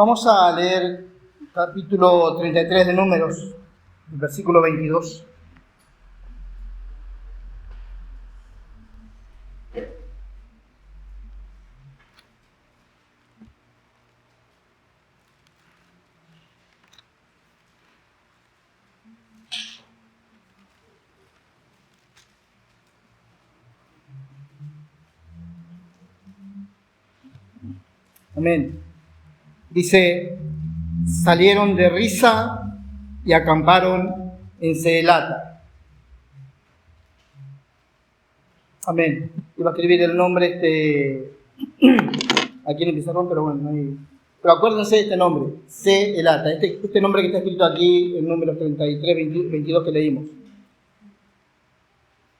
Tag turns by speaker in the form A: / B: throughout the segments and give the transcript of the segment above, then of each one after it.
A: Vamos a leer capítulo 33 de Números, versículo 22. Amén. Dice, salieron de Risa y acamparon en Seelata. Amén. Iba a escribir el nombre aquí en el pizarrón, pero bueno, no hay. Pero acuérdense de este nombre, Seelata. Este nombre que está escrito aquí en Números 33, 22 que leímos.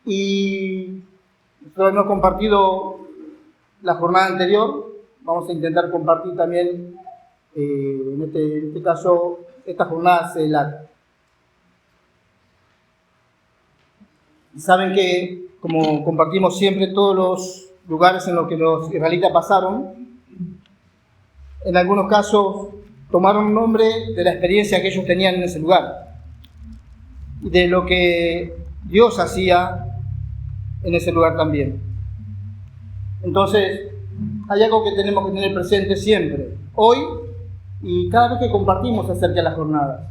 A: Y nosotros hemos compartido la jornada anterior. Vamos a intentar compartir también, en este caso, esta jornada Seelata. Y saben que, como compartimos siempre, todos los lugares en los que los israelitas pasaron, en algunos casos tomaron nombre de la experiencia que ellos tenían en ese lugar, y de lo que Dios hacía en ese lugar también. Entonces, hay algo que tenemos que tener presente siempre, hoy y cada vez que compartimos acerca de las jornadas.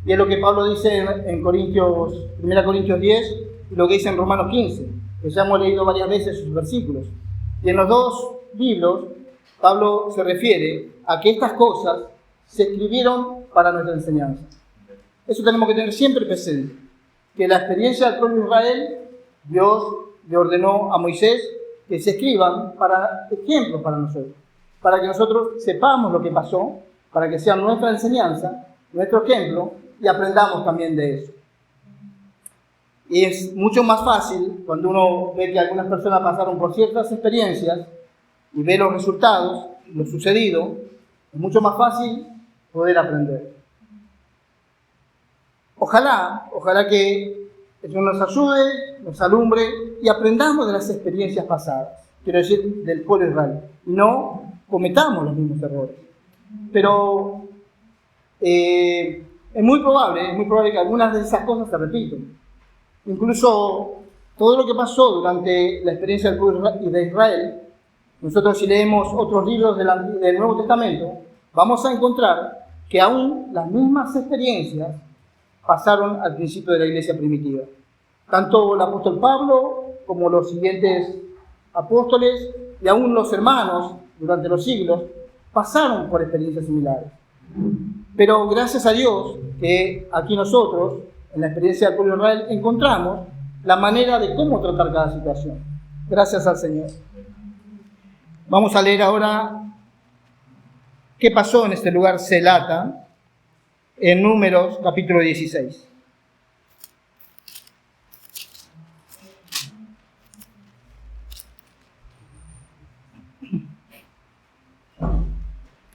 A: Y es lo que Pablo dice en 1 Corintios 10 y lo que dice en Romanos 15, que ya hemos leído varias veces sus versículos. Y en los dos libros, Pablo se refiere a que estas cosas se escribieron para nuestra enseñanza. Eso tenemos que tener siempre presente, que la experiencia del pueblo de Israel, Dios le ordenó a Moisés que se escriban para ejemplos para nosotros, para que nosotros sepamos lo que pasó, para que sea nuestra enseñanza, nuestro ejemplo, y aprendamos también de eso. Y es mucho más fácil cuando uno ve que algunas personas pasaron por ciertas experiencias y ve los resultados, lo sucedido, es mucho más fácil poder aprender. Ojalá que eso nos ayude, nos alumbre y aprendamos de las experiencias pasadas, quiero decir, del pueblo de Israel, y no cometamos los mismos errores. Pero es muy probable que algunas de esas cosas se repitan. Incluso todo lo que pasó durante la experiencia del pueblo de Israel, nosotros si leemos otros libros del Nuevo Testamento, vamos a encontrar que aún las mismas experiencias pasaron al principio de la iglesia primitiva. Tanto el apóstol Pablo como los siguientes apóstoles y aún los hermanos durante los siglos pasaron por experiencias similares. Pero gracias a Dios que aquí nosotros, en la experiencia del pueblo de Israel, encontramos la manera de cómo tratar cada situación. Gracias al Señor. Vamos a leer ahora qué pasó en este lugar Seelata en Números capítulo 16.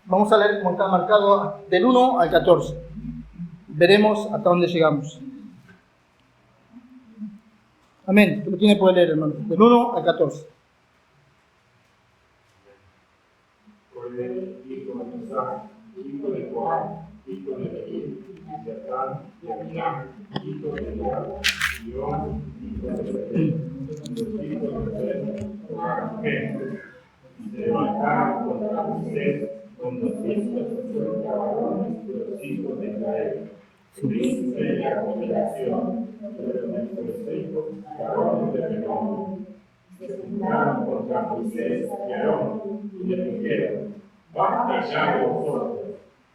A: Vamos a leer como está marcado del 1 al 14. Veremos hasta dónde llegamos. Amén. Tú lo tienes que leer, hermano. Del 1 al 14.
B: Hijo de Isaac, hijo de Joab, hijo de David, de Atán, de Abiram, hijo de Eliab, Dion, hijo de Belén, los hijos de Belén, tomaron gente, y se levantaron contra Moisés con 250 varones de los hijos de Israel. Príncipe de la congregación, fueron el consejo, varones de renombre. Se juntaron contra Moisés y Aarón y le dijeron: basta ya de vosotros,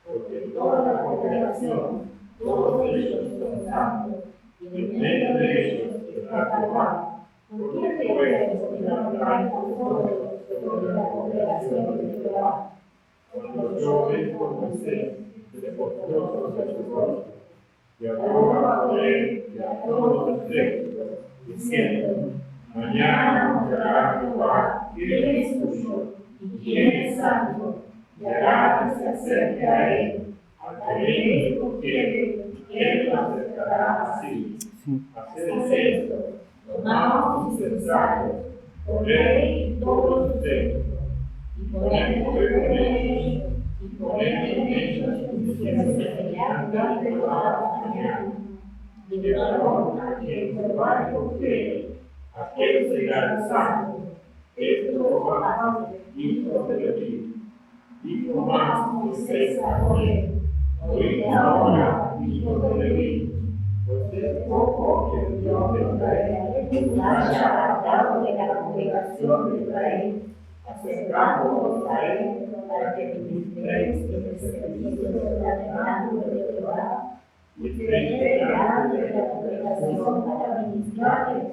B: porque toda la congregación, todos ellos son santos, y en medio de ellos está Jehová. ¿Por qué pues levantáis vosotros sobre la congregación de Jehová? Cuando yo vengo a Moisés, se postró sobre su rostro, y habló a él y a todos los séquitos, diciendo: mañana mostrará Jehová quién es tuyo y quién es santo, y hará que se acerque a él, al que él confiere, y él lo acercará así. Haced esto, tomaos incensarios, poned todos los templos, y poned fuego en ellos, y poned de Jehová mañana. Y Aarón, a quien Jehová escogiere, aquel será el santo. Esto va, hijo de Leví. Dijo más Moisés a Joel: oíd ahora, hijo de Leví, pues es poco que el Dios de Israel haya apartado de la congregación de Israel, acercándoos a él para que ministréis en el servicio del tabernáculo de Jehová, y estéis delante de la congregación para ministrarles,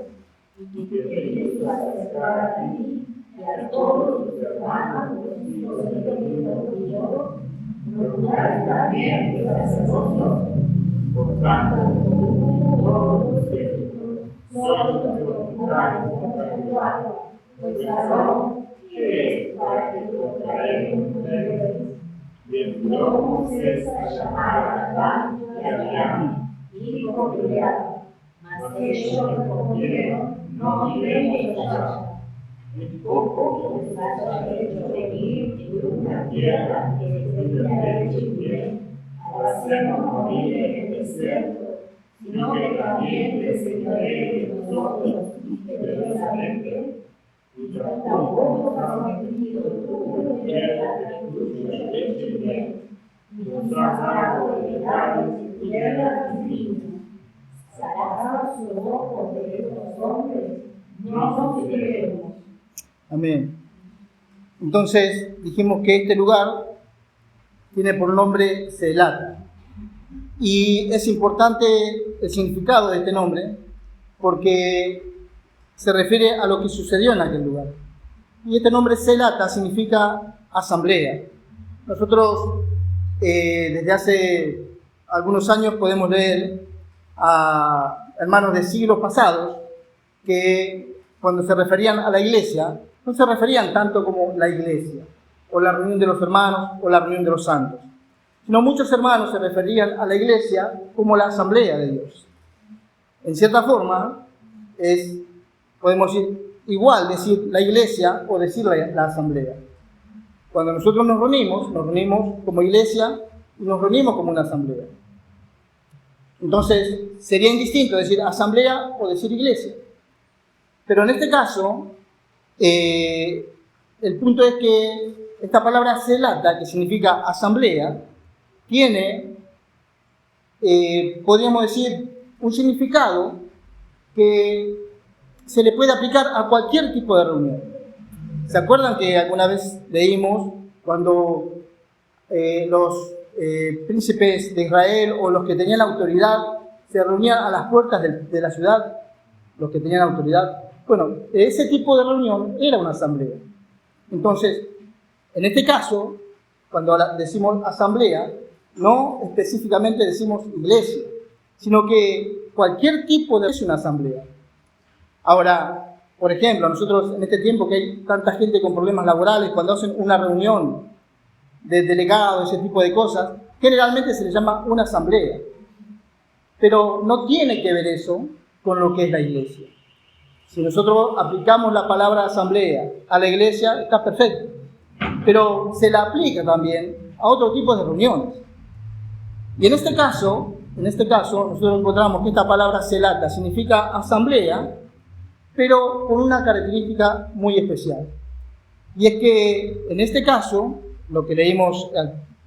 B: y que queréis acercar a ti y a todos tus hermanos, los hijos de Leví y yo, procuráis también el sacerdocio. Por tanto, todos los cielos son los voluntarios contra Jehová, pues Aarón, que es para que contra él contendéis, y envió Moisés a llamar a Datán y a Abiram, hijo de Eliab, mas ellos respondieron: no iremos allá. El poco que les haya hecho venir de una tierra que les debía leche y miel, para hacernos morir en el desierto, sino que también les enviaré de nosotros interiormente, y tampoco has metido tú en tierra que fluye leche y miel, y nos has dado heredades y tierras divinas. Sacarás los ojos de estos hombres, no nos iremos.
A: Amén. Entonces dijimos que este lugar tiene por nombre Selat. Y es importante el significado de este nombre porque se refiere a lo que sucedió en aquel lugar. Y este nombre Selata significa asamblea. Nosotros desde hace algunos años podemos leer a hermanos de siglos pasados que cuando se referían a la iglesia, no se referían tanto como la iglesia, o la reunión de los hermanos, o la reunión de los santos, sino muchos hermanos se referían a la iglesia como la asamblea de Dios. En cierta forma, podemos decir la iglesia o decir la asamblea. Cuando nosotros nos reunimos como iglesia y nos reunimos como una asamblea. Entonces, sería indistinto decir asamblea o decir iglesia. Pero en este caso, el punto es que esta palabra selata, que significa asamblea, tiene, podríamos decir, un significado que se le puede aplicar a cualquier tipo de reunión. ¿Se acuerdan que alguna vez leímos cuando los príncipes de Israel o los que tenían autoridad se reunían a las puertas de la ciudad? Los que tenían autoridad. Bueno, ese tipo de reunión era una asamblea. Entonces, en este caso, cuando decimos asamblea, no específicamente decimos iglesia, sino que cualquier tipo de es una asamblea. Ahora, por ejemplo, nosotros en este tiempo que hay tanta gente con problemas laborales, cuando hacen una reunión de delegados, ese tipo de cosas, generalmente se le llama una asamblea. Pero no tiene que ver eso con lo que es la iglesia. Si nosotros aplicamos la palabra asamblea a la iglesia, está perfecto. Pero se la aplica también a otro tipo de reuniones. Y en este caso, nosotros encontramos que esta palabra selata significa asamblea, pero con una característica muy especial. Y es que en este caso, lo que leímos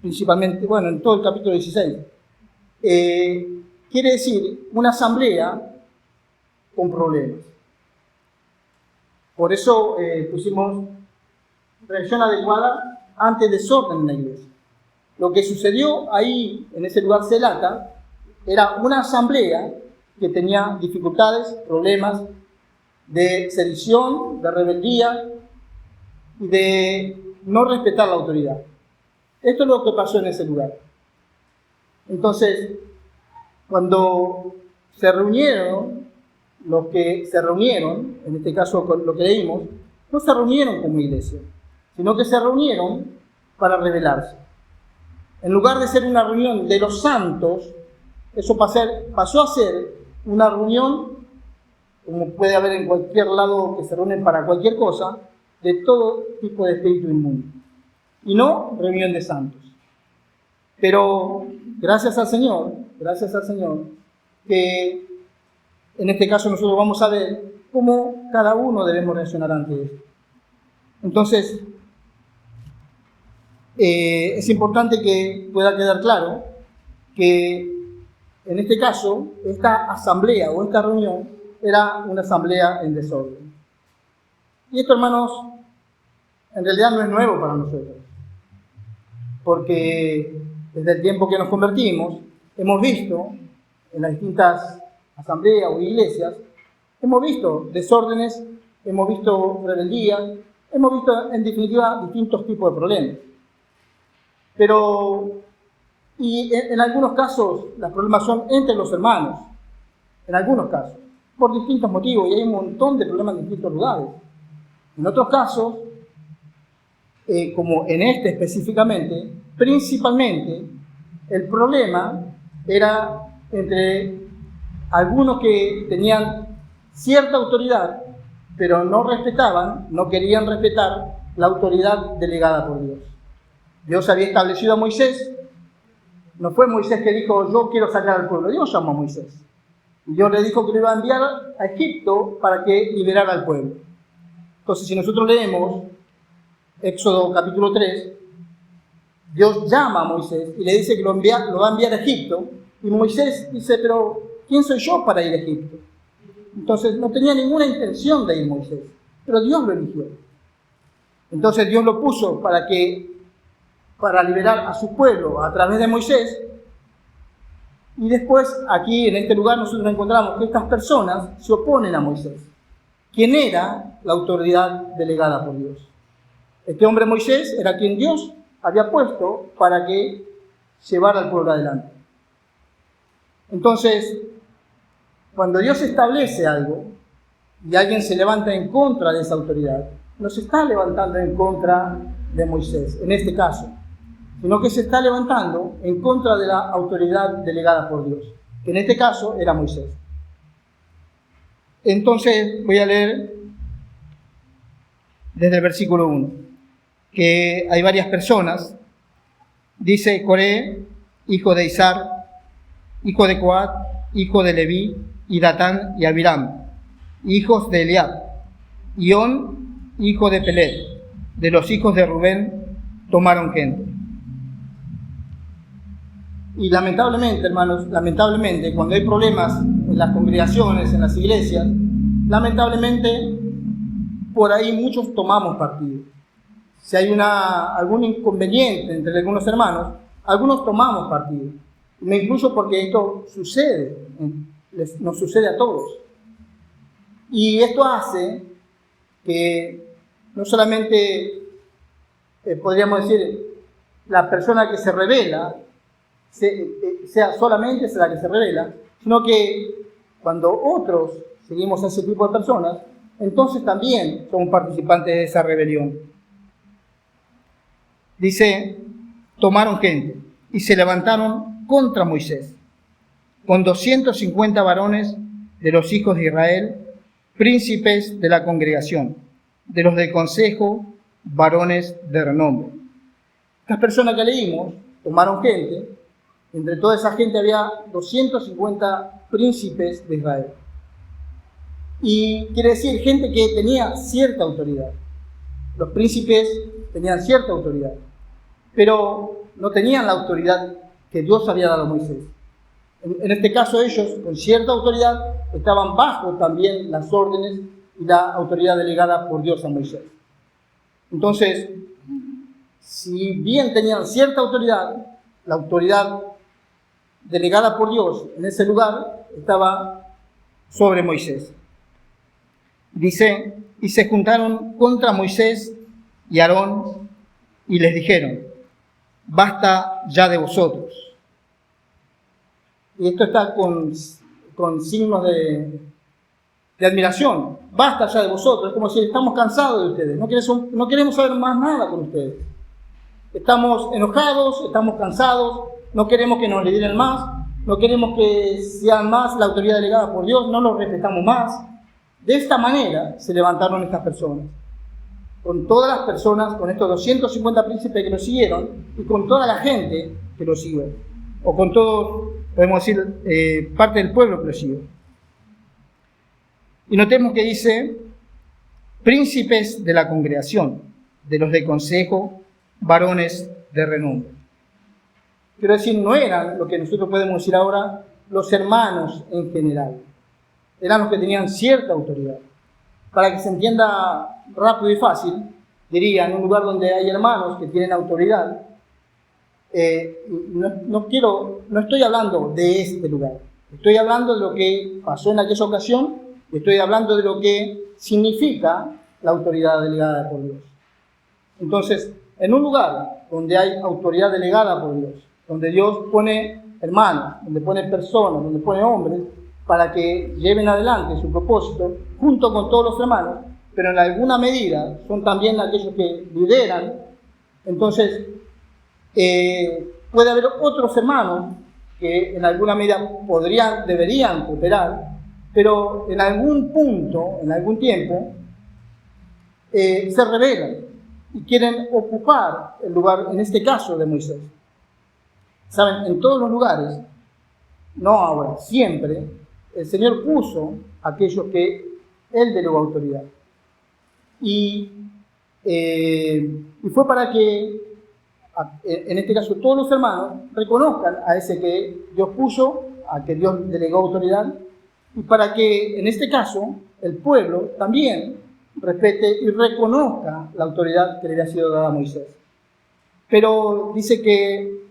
A: principalmente, en todo el capítulo 16, quiere decir una asamblea con problemas. Por eso pusimos reacción adecuada ante desorden en la iglesia. Lo que sucedió ahí, en ese lugar Selata, era una asamblea que tenía dificultades, problemas de sedición, de rebeldía y de no respetar la autoridad. Esto es lo que pasó en ese lugar. Entonces, cuando se reunieron, los que se reunieron, en este caso con lo que leímos, no se reunieron como iglesia, sino que se reunieron para rebelarse. En lugar de ser una reunión de los santos, eso pasó a ser una reunión, como puede haber en cualquier lado que se reúnen para cualquier cosa, de todo tipo de espíritu inmundo. Y no reunión de santos. Pero gracias al Señor, que en este caso nosotros vamos a ver cómo cada uno debemos reaccionar ante esto. Entonces, es importante que pueda quedar claro que en este caso, esta asamblea o esta reunión era una asamblea en desorden. Y esto, hermanos, en realidad no es nuevo para nosotros, porque desde el tiempo que nos convertimos, hemos visto en las distintas asambleas o iglesias, hemos visto desórdenes, hemos visto rebeldía, hemos visto en definitiva distintos tipos de problemas. Pero, y en algunos casos, los problemas son entre los hermanos, en algunos casos, por distintos motivos, y hay un montón de problemas en distintos lugares. En otros casos, como en este específicamente, principalmente, el problema era entre algunos que tenían cierta autoridad, pero no querían respetar la autoridad delegada por Dios. Dios había establecido a Moisés, no fue Moisés que dijo, yo quiero sacar al pueblo, Dios llamó a Moisés. Y Dios le dijo que lo iba a enviar a Egipto para que liberara al pueblo. Entonces, si nosotros leemos Éxodo capítulo 3, Dios llama a Moisés y le dice que lo va a enviar a Egipto, y Moisés dice, pero ¿quién soy yo para ir a Egipto? Entonces no tenía ninguna intención de ir Moisés, pero Dios lo eligió. Entonces Dios lo puso para liberar a su pueblo a través de Moisés, y después aquí en este lugar nosotros encontramos que estas personas se oponen a Moisés, quien era la autoridad delegada por Dios. Este hombre Moisés era quien Dios había puesto para que llevara al pueblo adelante. Entonces, cuando Dios establece algo y alguien se levanta en contra de esa autoridad, no se está levantando en contra de Moisés, en este caso, sino que se está levantando en contra de la autoridad delegada por Dios, que en este caso era Moisés. Entonces voy a leer desde el versículo 1, que hay varias personas. Dice Coré, hijo de Izar, hijo de Coat, hijo de Leví, y Datán y Abiram, hijos de Eliab, y On, hijo de Pelet, de los hijos de Rubén, tomaron gente. Y lamentablemente, hermanos, cuando hay problemas en las congregaciones, en las iglesias, lamentablemente por ahí muchos tomamos partido. Si hay algún inconveniente entre algunos hermanos, algunos tomamos partido. Me incluyo porque esto nos sucede a todos. Y esto hace que no solamente, podríamos decir, la persona que se rebela, sea solamente la que se revela, sino que cuando otros seguimos a ese tipo de personas, entonces también somos participantes de esa rebelión. Dice, tomaron gente y se levantaron contra Moisés, con 250 varones de los hijos de Israel, príncipes de la congregación, de los del consejo, varones de renombre. Estas personas que leímos tomaron gente. Entre toda esa gente había 250 príncipes de Israel. Y quiere decir gente que tenía cierta autoridad. Los príncipes tenían cierta autoridad, pero no tenían la autoridad que Dios había dado a Moisés. En este caso ellos, con cierta autoridad, estaban bajo también las órdenes y la autoridad delegada por Dios a Moisés. Entonces, si bien tenían cierta autoridad, la autoridad delegada por Dios en ese lugar estaba sobre Moisés. Dice, y se juntaron contra Moisés y Aarón y les dijeron, basta ya de vosotros. Y esto está con signos de admiración. Basta ya de vosotros. Es como si estamos cansados de ustedes. No queremos saber más nada con ustedes. Estamos enojados, estamos cansados. No queremos que nos lideren más, no queremos que sean más la autoridad delegada por Dios, no los respetamos más. De esta manera se levantaron estas personas, con todas las personas, con estos 250 príncipes que los siguieron, y con toda la gente que lo sigue, o con todo, podemos decir, parte del pueblo que lo sigue. Y notemos que dice, príncipes de la congregación, de los de consejo, varones de renombre. Quiero decir, no eran lo que nosotros podemos decir ahora los hermanos en general. Eran los que tenían cierta autoridad. Para que se entienda rápido y fácil, diría, en un lugar donde hay hermanos que tienen autoridad, no estoy hablando de este lugar. Estoy hablando de lo que pasó en aquella ocasión, estoy hablando de lo que significa la autoridad delegada por Dios. Entonces, en un lugar donde hay autoridad delegada por Dios, donde Dios pone hermanos, donde pone personas, donde pone hombres, para que lleven adelante su propósito, junto con todos los hermanos, pero en alguna medida son también aquellos que lideran, entonces puede haber otros hermanos que en alguna medida deberían cooperar, pero en algún punto, en algún tiempo, se rebelan y quieren ocupar el lugar, en este caso, de Moisés. Saben, en todos los lugares, no ahora, siempre, el Señor puso a aquellos que Él delegó autoridad. Y fue para que, en este caso, todos los hermanos reconozcan a ese que Dios puso, a que Dios delegó autoridad, y para que, en este caso, el pueblo también respete y reconozca la autoridad que le había sido dada a Moisés. Pero dice que,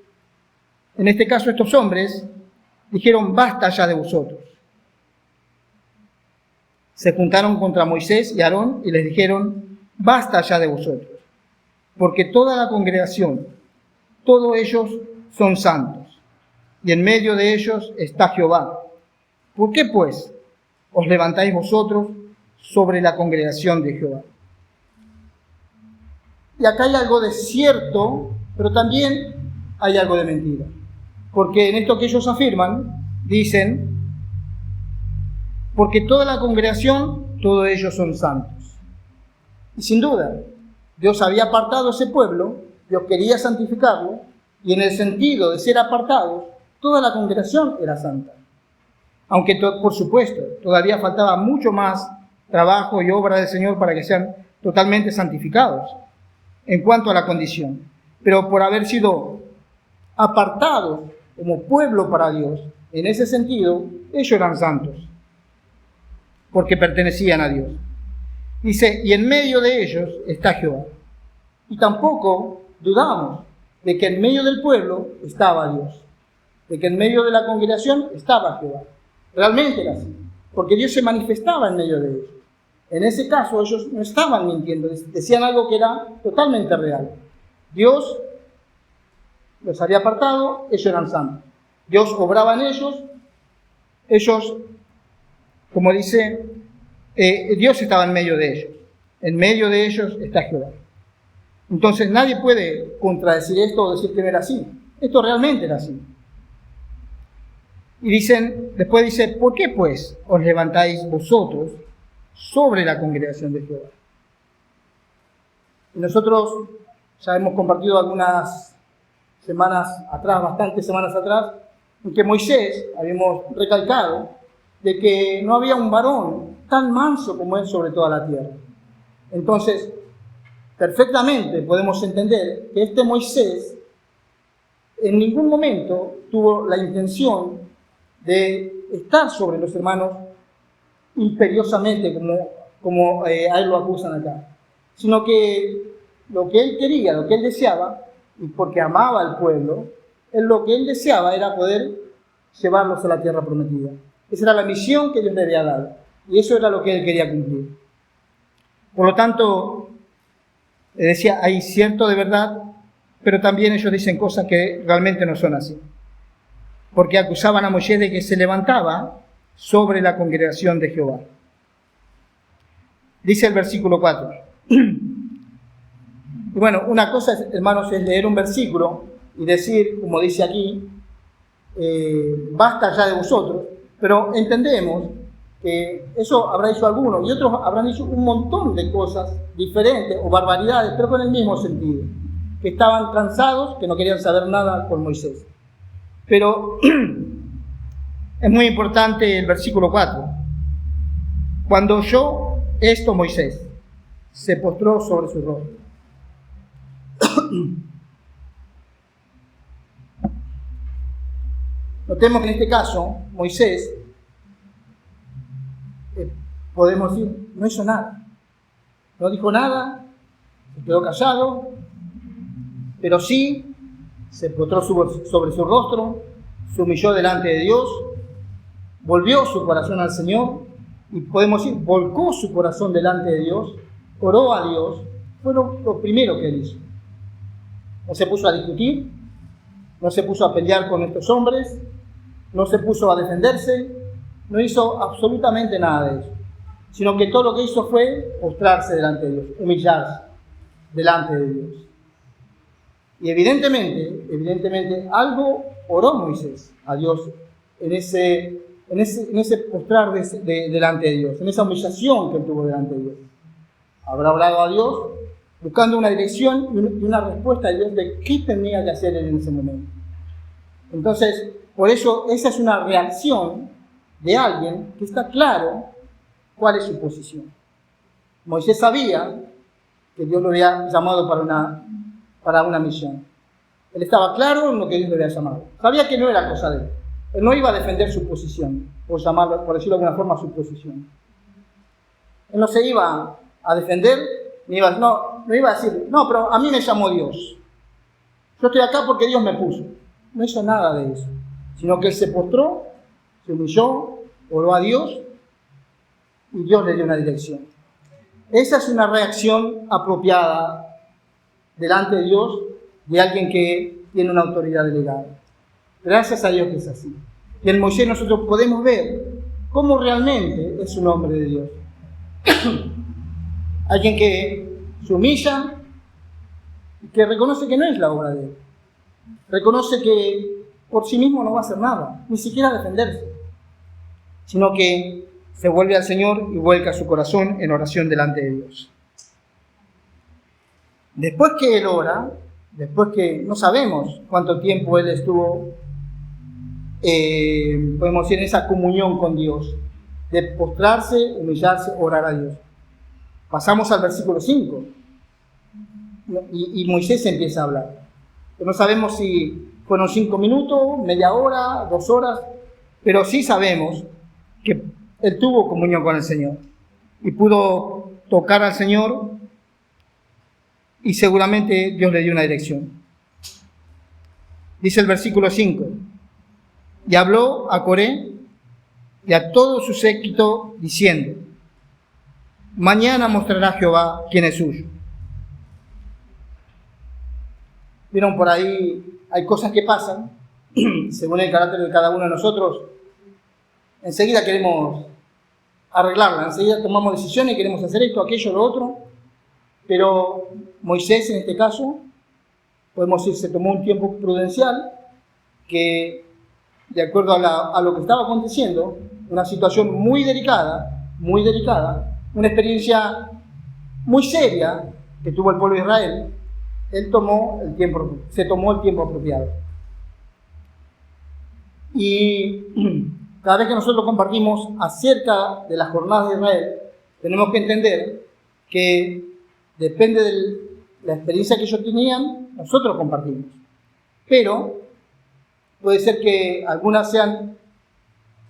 A: en este caso, estos hombres dijeron, basta ya de vosotros. Se juntaron contra Moisés y Aarón y les dijeron, basta ya de vosotros, porque toda la congregación, todos ellos son santos, y en medio de ellos está Jehová. ¿Por qué, pues, os levantáis vosotros sobre la congregación de Jehová? Y acá hay algo de cierto, pero también hay algo de mentira. Porque en esto que ellos afirman, dicen, porque toda la congregación, todos ellos son santos. Y sin duda, Dios había apartado a ese pueblo, Dios quería santificarlo, y en el sentido de ser apartados, toda la congregación era santa. Aunque, por supuesto, todavía faltaba mucho más trabajo y obra del Señor para que sean totalmente santificados en cuanto a la condición. Pero por haber sido apartados como pueblo para Dios, en ese sentido, ellos eran santos, porque pertenecían a Dios. Dice, y en medio de ellos está Jehová. Y tampoco dudamos de que en medio del pueblo estaba Dios, de que en medio de la congregación estaba Jehová. Realmente era así, porque Dios se manifestaba en medio de ellos. En ese caso ellos no estaban mintiendo, decían algo que era totalmente real. Dios los había apartado, ellos eran santos. Dios obraba en ellos, como dice, Dios estaba en medio de ellos. En medio de ellos está Jehová. Entonces nadie puede contradecir esto o decir que no era así. Esto realmente era así. Y después dice, ¿por qué pues os levantáis vosotros sobre la congregación de Jehová? Y nosotros ya hemos compartido algunas semanas atrás, bastantes semanas atrás, en que Moisés habíamos recalcado de que no había un varón tan manso como él sobre toda la tierra. Entonces, perfectamente podemos entender que este Moisés en ningún momento tuvo la intención de estar sobre los hermanos imperiosamente, como a él lo acusan acá, sino que lo que él quería, lo que él deseaba, y porque amaba al pueblo, lo que él deseaba era poder llevarlos a la tierra prometida. Esa era la misión que Dios le había dado, y eso era lo que él quería cumplir. Por lo tanto, decía, hay cierto de verdad, pero también ellos dicen cosas que realmente no son así. Porque acusaban a Moisés de que se levantaba sobre la congregación de Jehová. Dice el versículo 4. Y bueno, una cosa, hermanos, es leer un versículo y decir, como dice aquí, basta ya de vosotros, pero entendemos que eso habrá dicho algunos y otros habrán dicho un montón de cosas diferentes o barbaridades, pero con el mismo sentido. que estaban cansados, que no querían saber nada con Moisés. Pero es muy importante el versículo 4. Cuando oyó esto Moisés, se postró sobre su rostro. Notemos que en este caso, Moisés, podemos decir, no hizo nada. No dijo nada, se quedó callado, pero sí se postró sobre su rostro, se humilló delante de Dios, volvió su corazón al Señor, y podemos decir, volcó su corazón delante de Dios, oró a Dios. Fue lo primero que él hizo. No se puso a discutir, no se puso a pelear con estos hombres, no se puso a defenderse, no hizo absolutamente nada de eso, sino que todo lo que hizo fue postrarse delante de Dios, humillarse delante de Dios. Y evidentemente, algo oró Moisés a Dios en ese postrar delante de Dios, en esa humillación que él tuvo delante de Dios. Habrá orado a Dios buscando una dirección y una respuesta de Dios de qué tenía que hacer él en ese momento. Entonces, por eso, esa es una reacción de alguien que está claro cuál es su posición. Moisés sabía que Dios lo había llamado para una misión. Él estaba claro en lo que Dios le había llamado. Sabía que no era cosa de él. Él no iba a defender su posición, por decirlo de alguna forma, su posición. Él no se iba a defender, no iba a decir, no, pero a mí me llamó Dios. Yo estoy acá porque Dios me puso. No hizo nada de eso, sino que él se postró, se humilló, oró a Dios y Dios le dio una dirección. Esa es una reacción apropiada delante de Dios de alguien que tiene una autoridad delegada. Gracias a Dios que es así. Y en Moisés nosotros podemos ver cómo realmente es un hombre de Dios. Alguien que se humilla y que reconoce que no es la obra de él. Reconoce que por sí mismo no va a hacer nada, ni siquiera defenderse, sino que se vuelve al Señor y vuelca su corazón en oración delante de Dios. Después que él ora, después que no sabemos cuánto tiempo él estuvo, podemos decir, en esa comunión con Dios, de postrarse, humillarse, orar a Dios. Pasamos al versículo 5 y Moisés empieza a hablar. No sabemos si fueron 5 minutos, media hora, 2 horas, pero sí sabemos que él tuvo comunión con el Señor y pudo tocar al Señor y seguramente Dios le dio una dirección. Dice el versículo 5, y habló a Coré y a todo su séquito diciendo, mañana mostrará Jehová quién es suyo. Vieron, por ahí hay cosas que pasan, según el carácter de cada uno de nosotros, enseguida queremos arreglarla, enseguida tomamos decisiones, queremos hacer esto, aquello, lo otro, pero Moisés en este caso, podemos decir, se tomó un tiempo prudencial que, de acuerdo a lo que estaba aconteciendo, una situación muy delicada, una experiencia muy seria que tuvo el pueblo de Israel, se tomó el tiempo apropiado. Y cada vez que nosotros compartimos acerca de las jornadas de Israel, tenemos que entender que depende de la experiencia que ellos tenían, nosotros compartimos. Pero puede ser que algunas sean,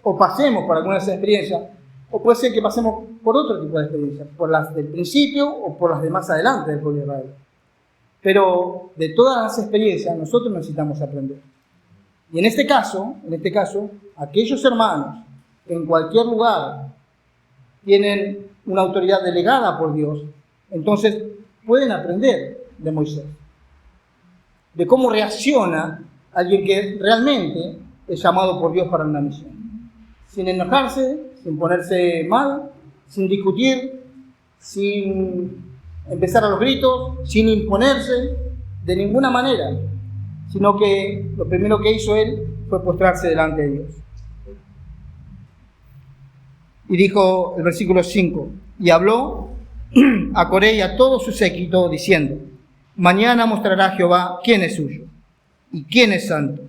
A: o pasemos por algunas experiencias, o puede ser que pasemos por otro tipo de experiencias, por las del principio o por las de más adelante del pueblo de Israel. Pero de todas las experiencias nosotros necesitamos aprender. Y en este caso, aquellos hermanos que en cualquier lugar tienen una autoridad delegada por Dios, entonces pueden aprender de Moisés, de cómo reacciona alguien que realmente es llamado por Dios para una misión. Sin enojarse, sin ponerse mal, sin discutir, sin empezar a los gritos, sin imponerse de ninguna manera, sino que lo primero que hizo él fue postrarse delante de Dios. Y dijo el versículo 5, y habló a Coré y a todo su séquito diciendo, Mañana mostrará Jehová quién es suyo y quién es santo,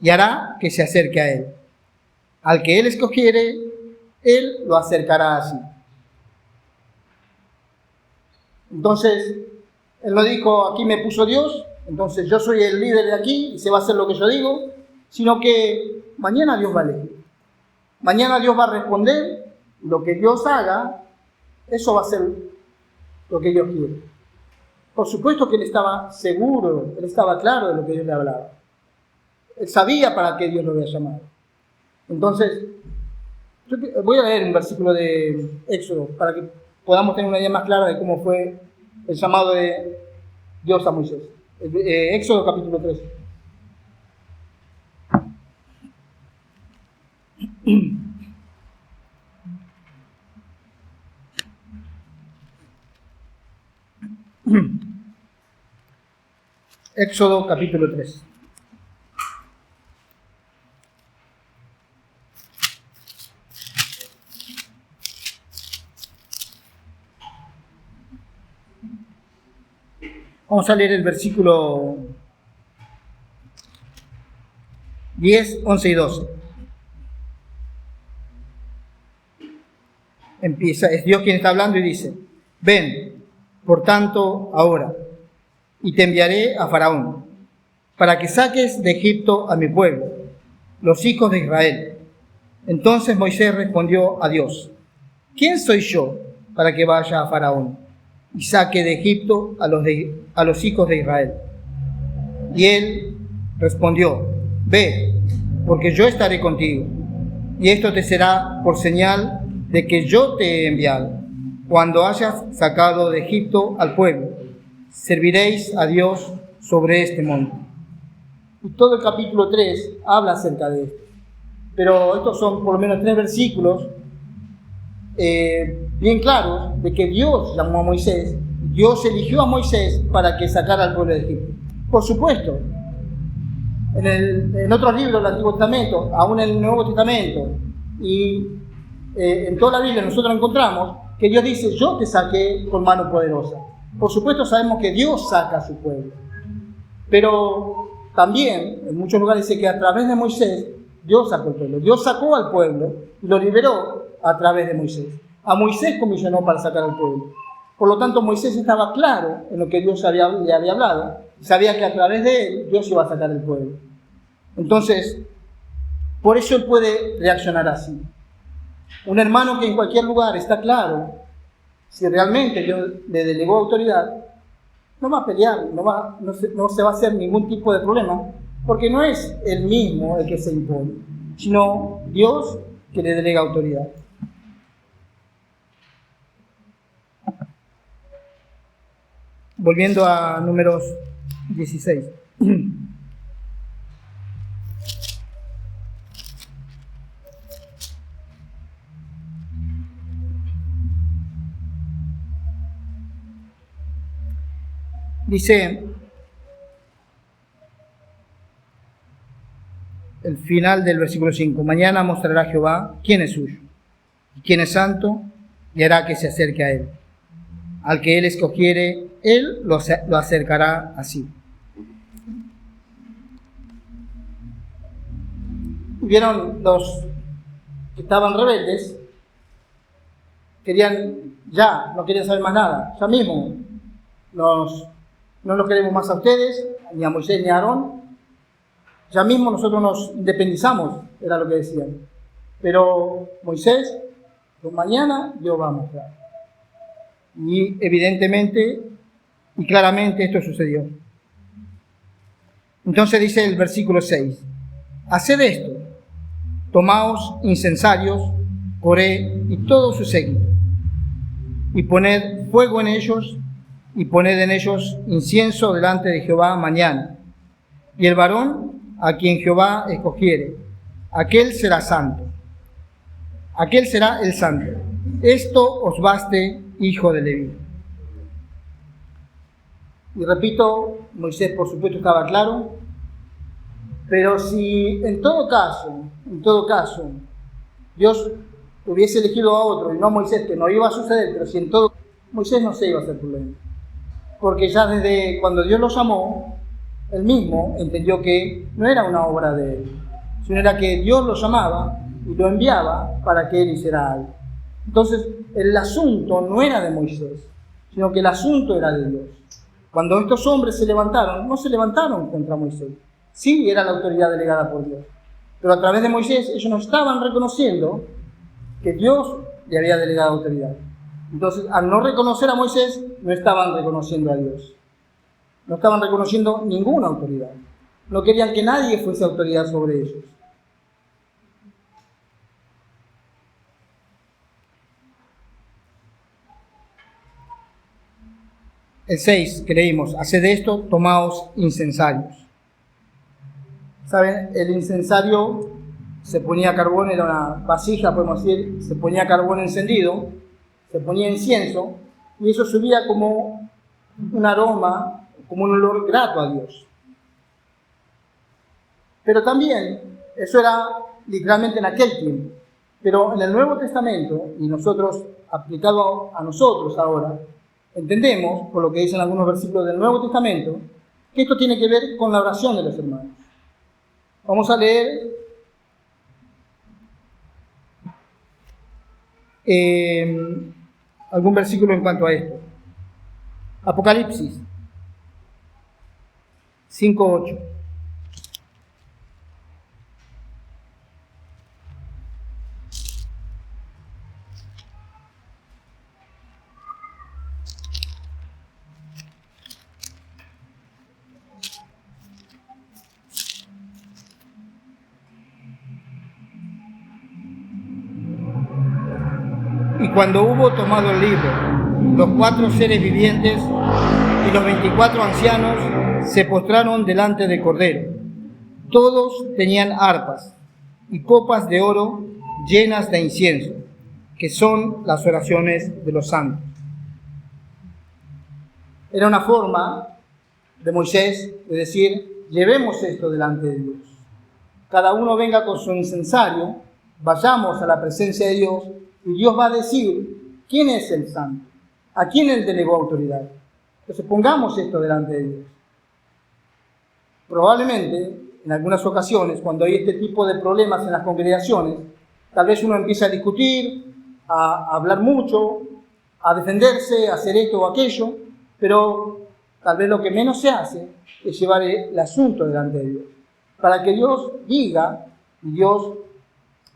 A: y hará que se acerque a él. Al que él escogiere, él lo acercará así. Entonces, él no dijo, aquí me puso Dios, entonces yo soy el líder de aquí y se va a hacer lo que yo digo, sino que mañana Dios va a elegir. Mañana Dios va a responder, lo que Dios haga, eso va a ser lo que Dios quiere. Por supuesto que él estaba seguro, él estaba claro de lo que Dios le hablaba. Él sabía para qué Dios lo había llamado. Entonces, yo voy a leer un versículo de Éxodo para que podamos tener una idea más clara de cómo fue el llamado de Dios a Moisés. Éxodo capítulo 3. Éxodo capítulo 3. Vamos a leer el versículo 10, 11 y 12. Empieza, es Dios quien está hablando y dice: ven, por tanto, ahora, y te enviaré a Faraón, para que saques de Egipto a mi pueblo, los hijos de Israel. Entonces Moisés respondió a Dios: ¿quién soy yo para que vaya a Faraón y saque de Egipto a los hijos de Israel? Y él respondió: ve, porque yo estaré contigo, y esto te será por señal de que yo te he enviado. Cuando hayas sacado de Egipto al pueblo, serviréis a Dios sobre este monte. Y todo el capítulo 3 habla acerca de esto. Pero estos son por lo menos 3 versículos bien claros de que Dios llamó a Moisés, Dios eligió a Moisés para que sacara al pueblo de Egipto. Por supuesto, en otros libros del Antiguo Testamento, aún en el Nuevo Testamento y en toda la Biblia nosotros encontramos que Dios dice: yo te saqué con mano poderosa. Por supuesto sabemos que Dios saca a su pueblo, pero también en muchos lugares dice que a través de Moisés Dios sacó al pueblo. Dios sacó al pueblo y lo liberó a través de Moisés. A Moisés comisionó para sacar al pueblo. Por lo tanto, Moisés estaba claro en lo que Dios le había hablado. Sabía que a través de él Dios iba a sacar al pueblo. Entonces, por eso él puede reaccionar así. Un hermano que en cualquier lugar está claro, si realmente Dios le delegó autoridad, no va a pelear, no se va a hacer ningún tipo de problema, porque no es él mismo el que se impone, sino Dios que le delega autoridad. Volviendo a Números 16. Dice el final del versículo 5: mañana mostrará Jehová quién es suyo y quién es santo, y hará que se acerque a él. Al que él escogiere, él lo acercará así. Vieron los que estaban rebeldes, no querían saber más nada. Ya mismo no los queremos más a ustedes, ni a Moisés ni a Aarón. Ya mismo nosotros nos independizamos, era lo que decían. Pero Moisés, mañana Dios va a mostrar. Y evidentemente y claramente esto sucedió. Entonces dice el versículo 6: haced esto, tomaos incensarios, Coré y todo su séquito, y poned fuego en ellos, y poned en ellos incienso delante de Jehová mañana. Y el varón a quien Jehová escogiere, aquel será santo. Aquel será el santo. Esto os baste, hijo de Leví. Y repito, Moisés por supuesto estaba claro, pero si en todo caso, Dios hubiese elegido a otro y no a Moisés, que no iba a suceder, pero si en todo, Moisés no se iba a hacer problema. porque ya desde cuando Dios lo llamó, él mismo entendió que no era una obra de él, sino era que Dios lo llamaba y lo enviaba para que él hiciera algo. Entonces, el asunto no era de Moisés, sino que el asunto era de Dios. Cuando estos hombres se levantaron, no se levantaron contra Moisés. Sí, era la autoridad delegada por Dios. Pero a través de Moisés, ellos no estaban reconociendo que Dios le había delegado autoridad. Entonces, al no reconocer a Moisés, no estaban reconociendo a Dios. No estaban reconociendo ninguna autoridad. No querían que nadie fuese autoridad sobre ellos. El 6, que leímos, haced esto, tomaos incensarios. ¿Saben? El incensario se ponía carbón, era una vasija, podemos decir, se ponía carbón encendido, se ponía incienso, y eso subía como un aroma, como un olor grato a Dios. Pero también, eso era literalmente en aquel tiempo, pero en el Nuevo Testamento, y nosotros, aplicado a nosotros ahora, entendemos, por lo que dicen algunos versículos del Nuevo Testamento, que esto tiene que ver con la oración de los hermanos. Vamos a leer algún versículo en cuanto a esto. Apocalipsis 5:8. Y cuando hubo tomado el libro, los 4 seres vivientes y los 24 ancianos se postraron delante del Cordero. Todos tenían arpas y copas de oro llenas de incienso, que son las oraciones de los santos. Era una forma de Moisés de decir, llevemos esto delante de Dios. Cada uno venga con su incensario, vayamos a la presencia de Dios, y Dios va a decir quién es el santo, a quién él delegó autoridad. Entonces pongamos esto delante de Dios. Probablemente, en algunas ocasiones, cuando hay este tipo de problemas en las congregaciones, tal vez uno empieza a discutir, a hablar mucho, a defenderse, a hacer esto o aquello, pero tal vez lo que menos se hace es llevar el asunto delante de Dios, para que Dios diga, y Dios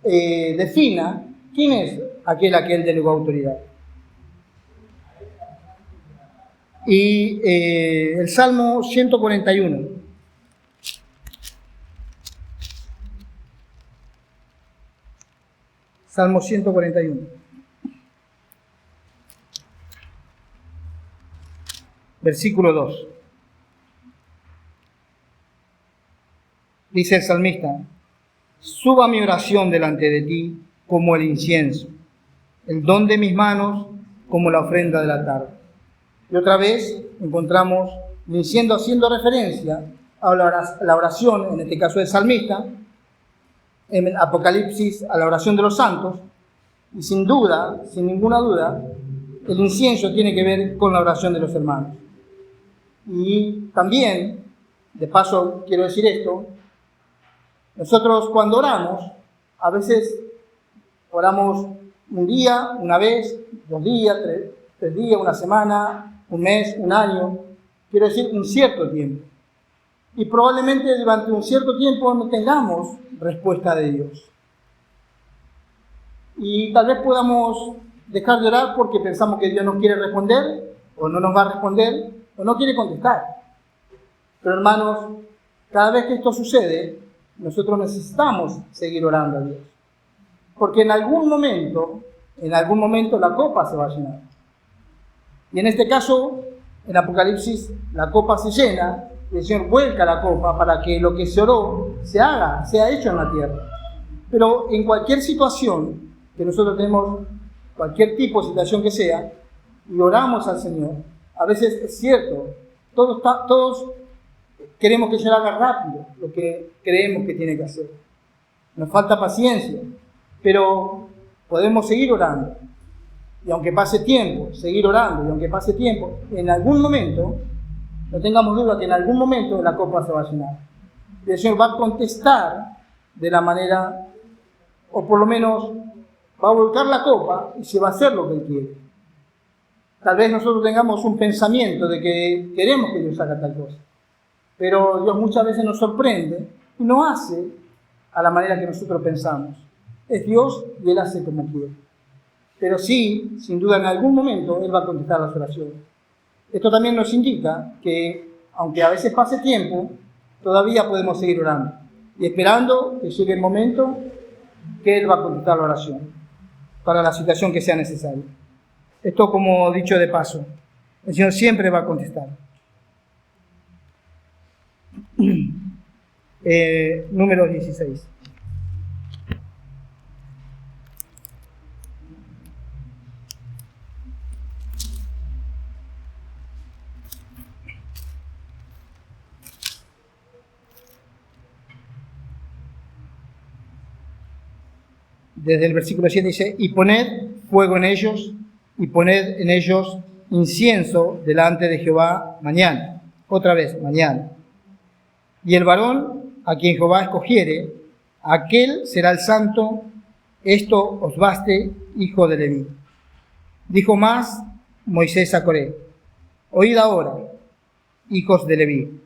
A: defina quién es aquel a que él delegó autoridad. Y el Salmo 141. Salmo 141. Versículo 2. Dice el salmista, suba mi oración delante de ti como el incienso, el don de mis manos como la ofrenda de la tarde. Y otra vez encontramos haciendo referencia a la oración, en este caso del salmista, en el Apocalipsis a la oración de los santos, y sin duda, sin ninguna duda, el incienso tiene que ver con la oración de los hermanos. Y también, de paso quiero decir esto, nosotros cuando oramos, a veces oramos un día, una vez, 2 días, 3 días, una semana, un mes, un año, quiero decir un cierto tiempo. Y probablemente durante un cierto tiempo no tengamos respuesta de Dios. Y tal vez podamos dejar de orar porque pensamos que Dios nos quiere responder, o no nos va a responder, o no quiere contestar. Pero hermanos, cada vez que esto sucede, nosotros necesitamos seguir orando a Dios. Porque en algún momento la copa se va a llenar. Y en este caso, en Apocalipsis, la copa se llena, y el Señor vuelca la copa para que lo que se oró se haga, sea hecho en la tierra. Pero en cualquier situación que nosotros tenemos, cualquier tipo de situación que sea, y oramos al Señor, a veces es cierto, todos queremos que se haga rápido lo que creemos que tiene que hacer. Nos falta paciencia, pero podemos seguir orando. y aunque pase tiempo, seguir orando, y aunque pase tiempo, en algún momento, no tengamos duda que en algún momento la copa se va a llenar. Y el Señor va a contestar de la manera, o por lo menos va a volcar la copa y se va a hacer lo que Él quiere. Tal vez nosotros tengamos un pensamiento de que queremos que Dios haga tal cosa, pero Dios muchas veces nos sorprende y no hace a la manera que nosotros pensamos. Es Dios y Él hace como quiere. Pero sí, sin duda, en algún momento Él va a contestar las oraciones. Esto también nos indica que, aunque a veces pase tiempo, todavía podemos seguir orando y esperando que llegue el momento que Él va a contestar la oración para la situación que sea necesaria. Esto como dicho de paso, el Señor siempre va a contestar. Número 16. Desde el versículo 7 dice, y poned fuego en ellos, y poned en ellos incienso delante de Jehová mañana. Otra vez, mañana. Y el varón a quien Jehová escogiere, aquel será el santo, esto os baste, hijo de Leví. Dijo más Moisés a Coré, oíd ahora, hijos de Leví,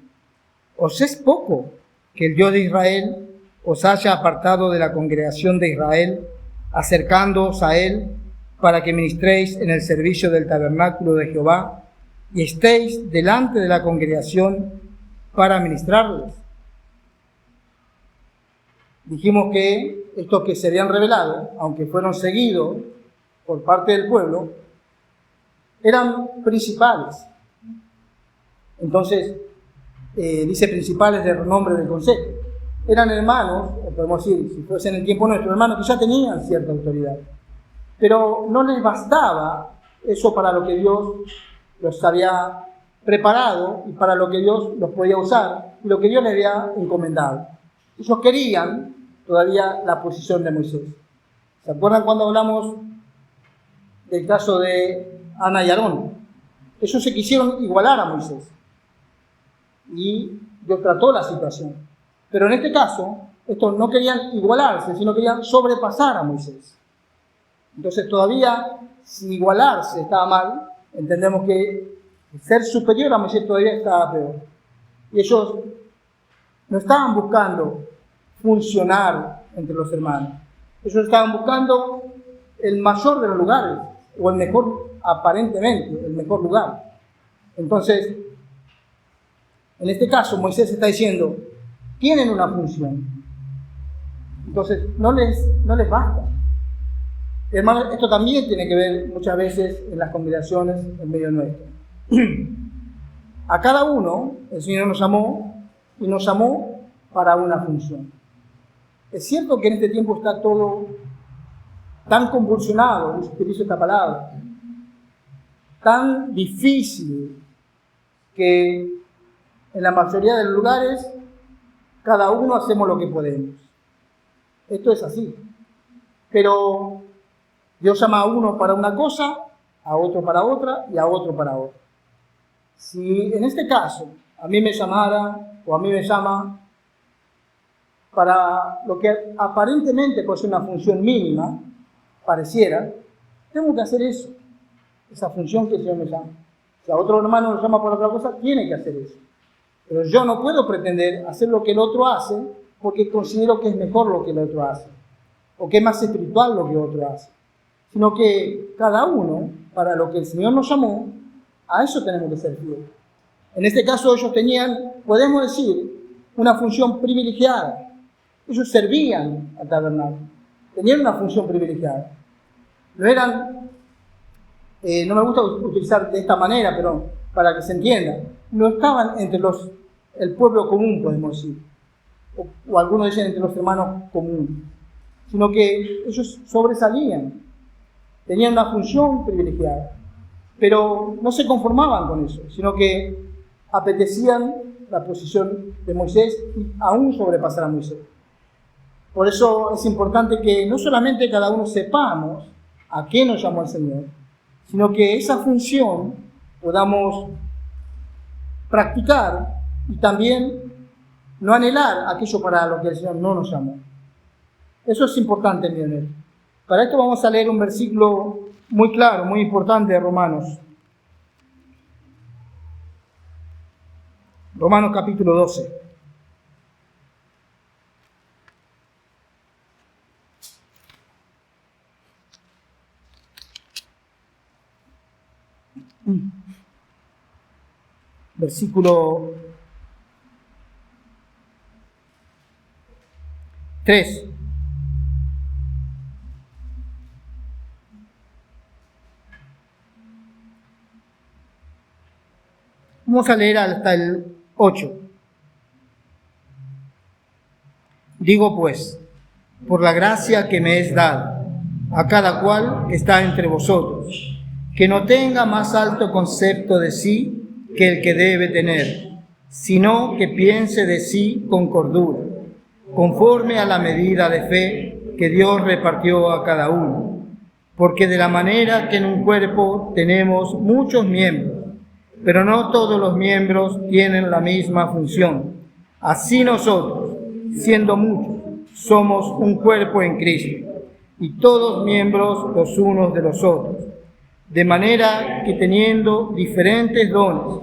A: ¿os es poco que el Dios de Israel os haya apartado de la congregación de Israel, acercándoos a Él, para que ministréis en el servicio del tabernáculo de Jehová, y estéis delante de la congregación para ministrarles? Dijimos que estos que se habían revelado, aunque fueron seguidos por parte del pueblo, eran principales. Entonces, dice principales de renombre del consejo. Eran hermanos, o podemos decir, si fuese en el tiempo nuestro, hermanos que ya tenían cierta autoridad. Pero no les bastaba eso para lo que Dios los había preparado y para lo que Dios los podía usar y lo que Dios les había encomendado. Ellos querían todavía la posición de Moisés. ¿Se acuerdan cuando hablamos del caso de Ana y Aarón? Ellos se quisieron igualar a Moisés y Dios trató la situación. Pero en este caso, estos no querían igualarse, sino querían sobrepasar a Moisés. Entonces todavía, si igualarse estaba mal, entendemos que ser superior a Moisés todavía estaba peor. Y ellos no estaban buscando funcionar entre los hermanos. Ellos estaban buscando el mayor de los lugares, o el mejor, aparentemente, el mejor lugar. Entonces, en este caso, Moisés está diciendo, tienen una función. Entonces, no les basta. Hermanos, esto también tiene que ver muchas veces en las congregaciones en medio nuestro. A cada uno, el Señor nos llamó y nos llamó para una función. Es cierto que en este tiempo está todo tan convulsionado, utilizo esta palabra, tan difícil, que en la mayoría de los lugares cada uno hacemos lo que podemos. Esto es así. Pero Dios llama a uno para una cosa, a otro para otra y a otro para otra. Si en este caso a mí me llamara o a mí me llama para lo que aparentemente puede ser una función mínima, pareciera, tengo que hacer eso, esa función que el Señor me llama. Si a otro hermano lo llama por otra cosa, tiene que hacer eso. Pero yo no puedo pretender hacer lo que el otro hace porque considero que es mejor lo que el otro hace o que es más espiritual lo que el otro hace, sino que cada uno, para lo que el Señor nos llamó, a eso tenemos que ser fieles. En este caso ellos tenían, podemos decir, una función privilegiada. Ellos servían al tabernáculo, tenían una función privilegiada. No eran, no me gusta utilizar de esta manera, pero para que se entienda, no estaban entre el pueblo común, podemos decir, o algunos dicen entre los hermanos comunes, sino que ellos sobresalían, tenían una función privilegiada, pero no se conformaban con eso, sino que apetecían la posición de Moisés y aún sobrepasar a Moisés. Por eso es importante que no solamente cada uno sepamos a qué nos llamó el Señor, sino que esa función podamos practicar y también no anhelar aquello para lo que el Señor no nos llamó. Eso es importante, mi hermano. Para esto vamos a leer un versículo muy claro, muy importante de Romanos. Romanos capítulo 12. Versículo 3. Vamos a leer hasta el 8. Digo pues, por la gracia que me es dada, a cada cual que está entre vosotros, que no tenga más alto concepto de sí que el que debe tener, sino que piense de sí con cordura, conforme a la medida de fe que Dios repartió a cada uno. Porque de la manera que en un cuerpo tenemos muchos miembros, pero no todos los miembros tienen la misma función, así nosotros, siendo muchos, somos un cuerpo en Cristo, y todos miembros los unos de los otros, de manera que teniendo diferentes dones,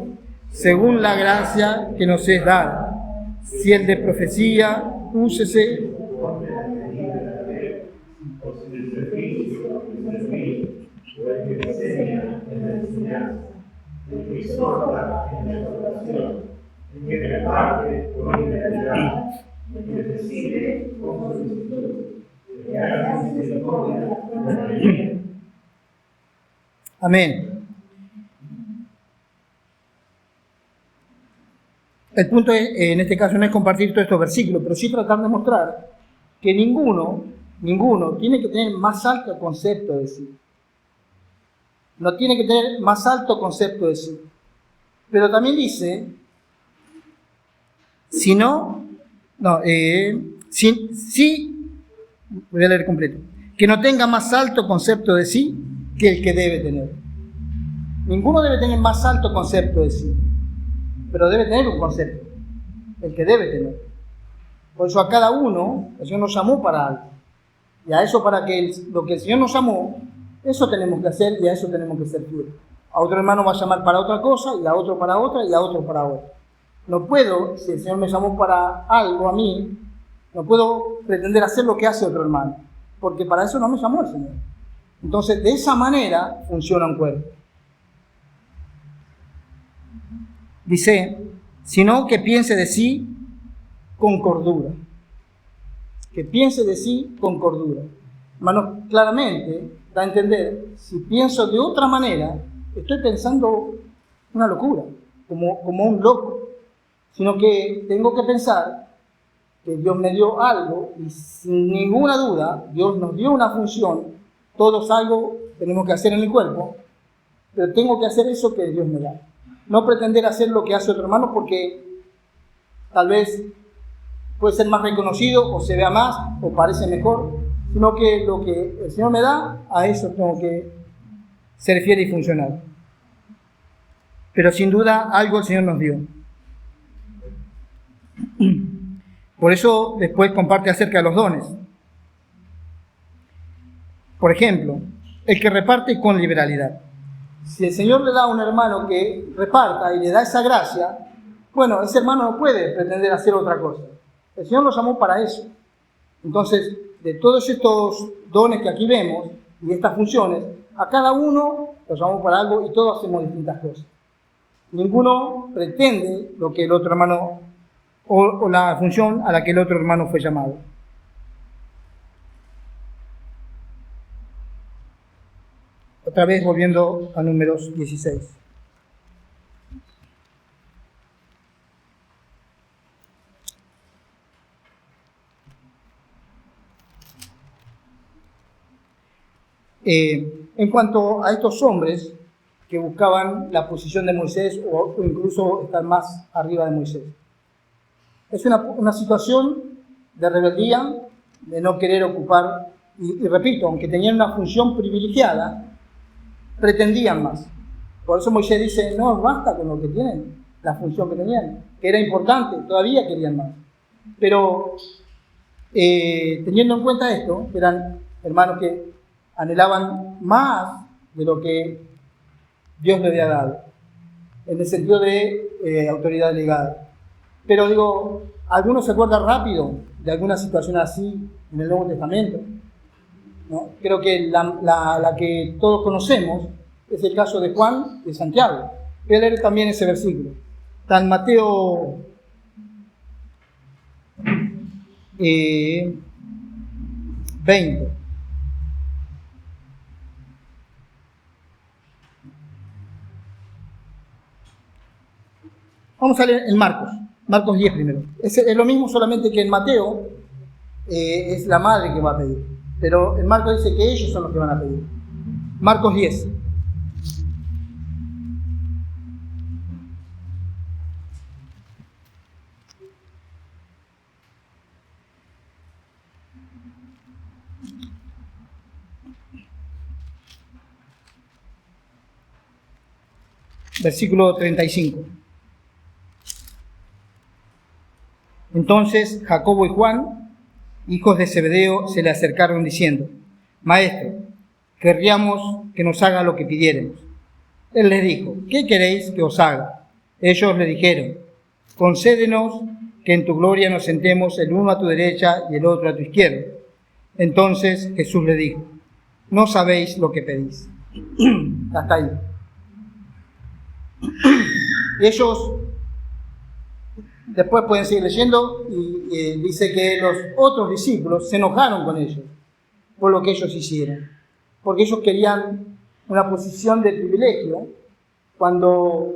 A: según la gracia que nos es dada, si el de profecía, úsese Amén. El punto es, en este caso no es compartir todos estos versículos, pero sí tratar de mostrar que ninguno tiene que tener más alto concepto de sí. No tiene que tener más alto concepto de sí. Pero también dice, voy a leer completo, que no tenga más alto concepto de sí que el que debe tener. Ninguno debe tener más alto concepto de sí, pero debe tener un concepto, el que debe tener. Por eso a cada uno, el Señor nos llamó para algo. Y a eso, para que lo que el Señor nos llamó, eso tenemos que hacer y a eso tenemos que ser fieles. A otro hermano va a llamar para otra cosa, y a otro para otra, y a otro para otra. No puedo, si el Señor me llamó para algo a mí, no puedo pretender hacer lo que hace otro hermano, porque para eso no me llamó el Señor. Entonces, de esa manera funciona un cuerpo. Dice, sino que piense de sí con cordura. Que piense de sí con cordura. Hermanos, claramente da a entender, si pienso de otra manera, estoy pensando una locura, como un loco. Sino que tengo que pensar que Dios me dio algo y sin ninguna duda Dios nos dio una función. Todos algo tenemos que hacer en el cuerpo, pero tengo que hacer eso que Dios me da. No pretender hacer lo que hace otro hermano porque tal vez puede ser más reconocido o se vea más o parece mejor, sino que lo que el Señor me da, a eso tengo que ser fiel y funcional. Pero sin duda algo el Señor nos dio. Por eso después comparte acerca de los dones. Por ejemplo, el que reparte con liberalidad. Si el Señor le da a un hermano que reparta y le da esa gracia, bueno, ese hermano no puede pretender hacer otra cosa. El Señor lo llamó para eso. Entonces, de todos estos dones que aquí vemos y estas funciones, a cada uno lo llamó para algo y todos hacemos distintas cosas. Ninguno pretende lo que el otro hermano o la función a la que el otro hermano fue llamado. Otra vez volviendo a Números 16. En cuanto a estos hombres que buscaban la posición de Moisés o incluso estar más arriba de Moisés, es una situación de rebeldía, de no querer ocupar, y repito, aunque tenían una función privilegiada, pretendían más. Por eso Moisés dice, no basta con lo que tienen, la función que tenían, que era importante, todavía querían más. Pero teniendo en cuenta esto, eran hermanos que anhelaban más de lo que Dios le había dado, en el sentido de autoridad delegada. Pero digo, ¿algunos se acuerdan rápido de alguna situación así en el Nuevo Testamento? ¿No? Creo que la que todos conocemos es el caso de Juan de Santiago. Voy a leer también ese versículo. Está en Mateo 20. Vamos a leer en Marcos 10 primero. Es lo mismo, solamente que en Mateo es la madre que va a pedir. Pero en Marcos dice que ellos son los que van a pedir. Marcos 10. Versículo 35. Entonces Jacobo y Juan, hijos de Zebedeo, se le acercaron diciendo: Maestro, querríamos que nos haga lo que pidiéremos. Él les dijo: ¿qué queréis que os haga? Ellos le dijeron: concédenos que en tu gloria nos sentemos el uno a tu derecha y el otro a tu izquierda. Entonces Jesús le dijo: no sabéis lo que pedís. Hasta ahí. Y ellos después pueden seguir leyendo y dice que los otros discípulos se enojaron con ellos por lo que ellos hicieron, porque ellos querían una posición de privilegio cuando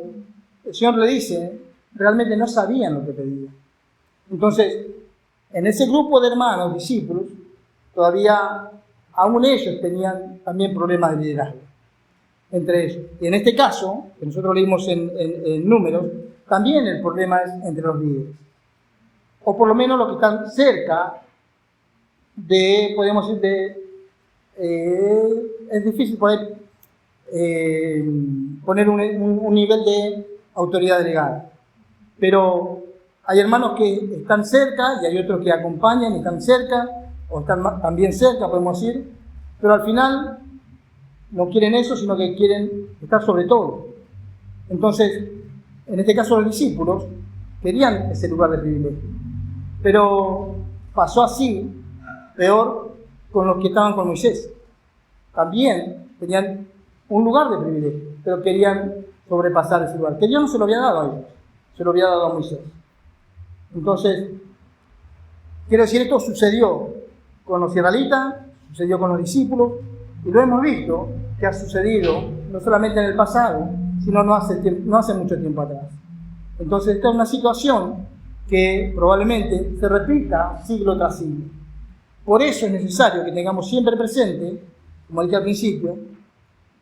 A: el Señor le dice, realmente no sabían lo que pedían. Entonces, en ese grupo de hermanos, discípulos, todavía aún ellos tenían también problemas de liderazgo entre ellos. Y en este caso, que nosotros leímos en Números, también el problema es entre los líderes. O por lo menos los que están cerca de, podemos decir, es difícil poner un nivel de autoridad delegada. Pero hay hermanos que están cerca y hay otros que acompañan y están cerca, o están también cerca, podemos decir, pero al final no quieren eso, sino que quieren estar sobre todo. Entonces, en este caso los discípulos querían ese lugar de privilegio. Pero pasó así, peor, con los que estaban con Moisés. También tenían un lugar de privilegio, pero querían sobrepasar ese lugar, que Dios no se lo había dado a ellos, se lo había dado a Moisés. Entonces, quiero decir, esto sucedió con los israelitas, sucedió con los discípulos, y lo hemos visto que ha sucedido no solamente en el pasado, sino no hace mucho tiempo atrás. Entonces, esta es una situación que probablemente se repita siglo tras siglo. Por eso es necesario que tengamos siempre presente, como dije al principio,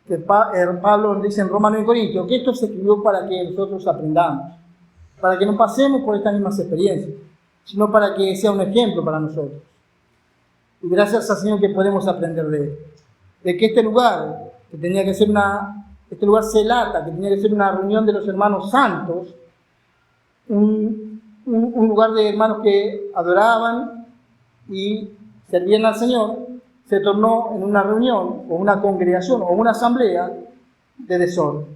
A: que Pablo dice en Romanos y Corintios, que esto se escribió para que nosotros aprendamos, para que no pasemos por estas mismas experiencias, sino para que sea un ejemplo para nosotros. Y gracias al Señor que podemos aprender de él. De que este lugar, que tenía que ser este lugar celata, que tenía que ser una reunión de los hermanos santos, un lugar de hermanos que adoraban y servían al Señor, se tornó en una reunión, o una congregación, o una asamblea de desorden.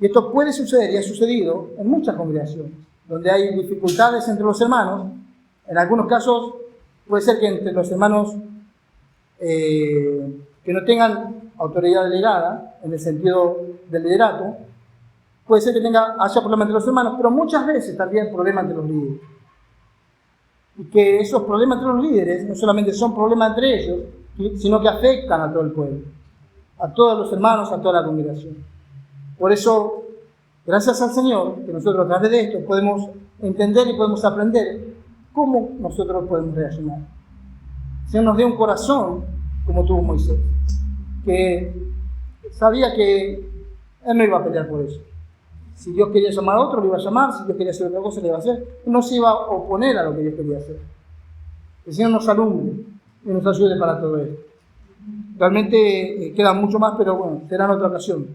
A: Y esto puede suceder, y ha sucedido en muchas congregaciones, donde hay dificultades entre los hermanos. En algunos casos puede ser que entre los hermanos que no tengan autoridad delegada, en el sentido del liderato, puede ser que haya problemas entre los hermanos, pero muchas veces también problemas entre los líderes. Y que esos problemas entre los líderes no solamente son problemas entre ellos, sino que afectan a todo el pueblo, a todos los hermanos, a toda la congregación. Por eso, gracias al Señor, que nosotros a través de esto podemos entender y podemos aprender cómo nosotros podemos reaccionar. El Señor nos dio un corazón como tuvo Moisés, que sabía que él no iba a pelear por eso. Si Dios quería llamar a otro, lo iba a llamar. Si Dios quería hacer otra cosa, lo iba a hacer. No se iba a oponer a lo que Dios quería hacer. El Señor nos alumbre y nos ayude para todo esto. Realmente queda mucho más, pero bueno, será en otra ocasión.